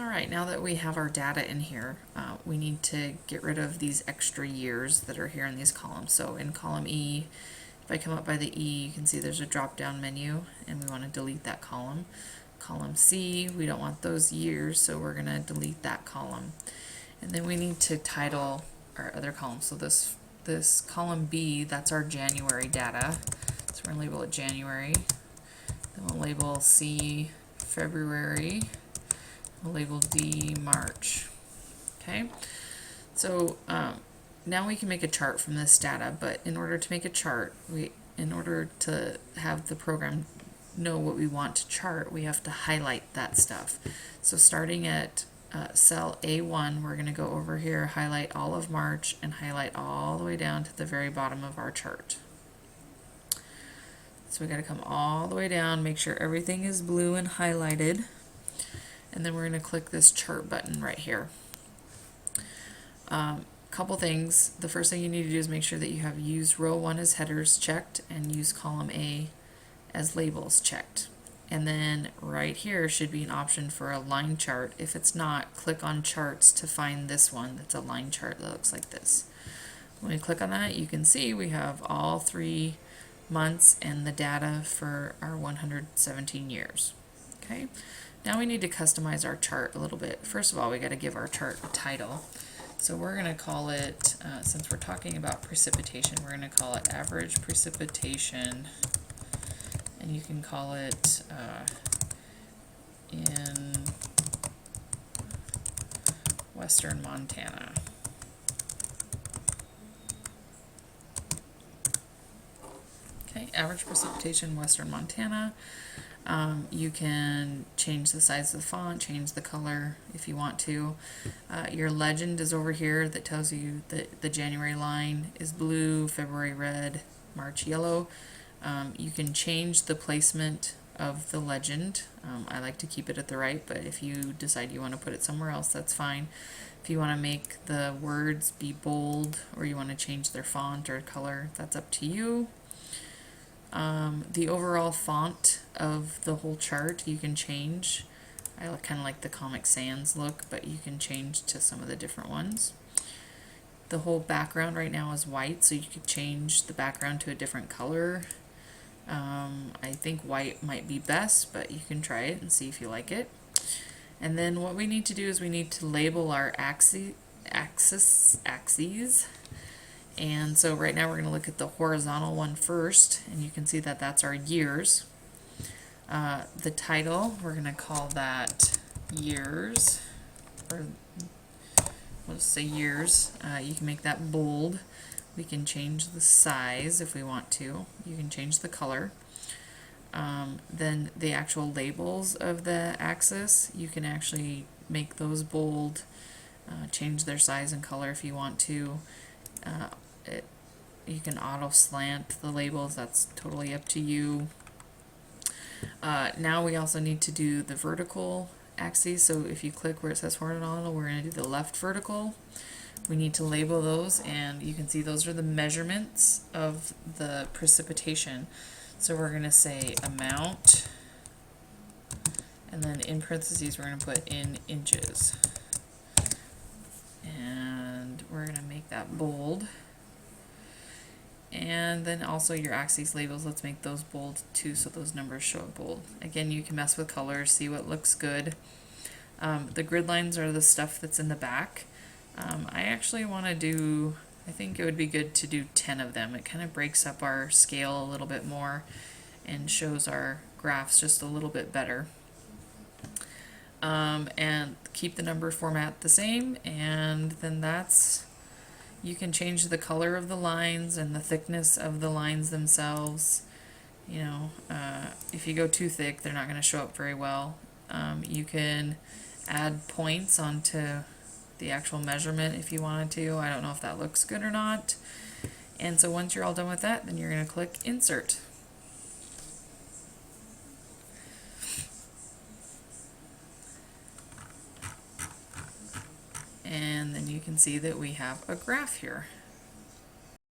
Alright, now that we have our data in here, we need to get rid of these extra years that are here in these columns. So in column E, if I come up by the E, you can see there's a drop-down menu, and we want to delete that column. Column C, we don't want those years, so we're going to delete that column. And then we need to title our other column. So this column B, that's our January data. So we're going to label it January. Then we'll label C February. We'll label D March. Okay, so now we can make a chart from this data, but in order to make a chart, in order to have the program know what we want to chart, we have to highlight that stuff. So starting at cell A1, we're going to go over here, highlight all of March, and highlight all the way down to the very bottom of our chart. So we got to come all the way down, make sure everything is blue and highlighted, and then we're going to click this chart button right here. Couple things. The first thing you need to do is make sure that you have use row 1 as headers checked and use column A as labels checked. And then right here should be an option for a line chart. If it's not, click on charts to find this one that's a line chart that looks like this. When we click on that, you can see we have all 3 months and the data for our 117 years. Okay, now we need to customize our chart a little bit. First of all, we got to give our chart a title. So we're going to call it, since we're talking about precipitation, we're going to call it average precipitation, and you can call it in western Montana. Okay, average precipitation, western Montana. You can change the size of the font, change the color if you want to. Your legend is over here that tells you that the January line is blue, February red, March yellow. You can change the placement of the legend. I like to keep it at the right, but if you decide you want to put it somewhere else, that's fine. If you want to make the words be bold or you want to change their font or color, that's up to you. The overall font of the whole chart you can change. I kind of like the Comic Sans look, but you can change to some of the different ones. The whole background right now is white, so you could change the background to a different color. I think white might be best, but you can try it and see if you like it. And then what we need to do is we need to label our axes. And so right now we're going to look at the horizontal one first, and you can see that that's our years. The title, we're going to call that years, or we'll just say years. You can make that bold. We can change the size if we want to. You can change the color. Then the actual labels of the axis, you can actually make those bold, change their size and color if you want to. You can auto slant the labels, that's totally up to you. Now we also need to do the vertical axes, so if you click where it says horizontal, we're going to do the left vertical. We need to label those, and you can see those are the measurements of the precipitation. So we're going to say amount, and then in parentheses we're going to put in inches. And we're going to make that bold. And then also your axes labels, let's make those bold too so those numbers show up bold. Again, you can mess with colors, see what looks good. The grid lines are the stuff that's in the back. I actually want to do, I think it would be good to do 10 of them. It kind of breaks up our scale a little bit more and shows our graphs just a little bit better. And keep the number format the same, and then that's, you can change the color of the lines and the thickness of the lines themselves. You know, if you go too thick, they're not going to show up very well. You can add points onto the actual measurement if you wanted to. I don't know if that looks good or not. And so once you're all done with that, then you're going to click Insert. And then you can see that we have a graph here.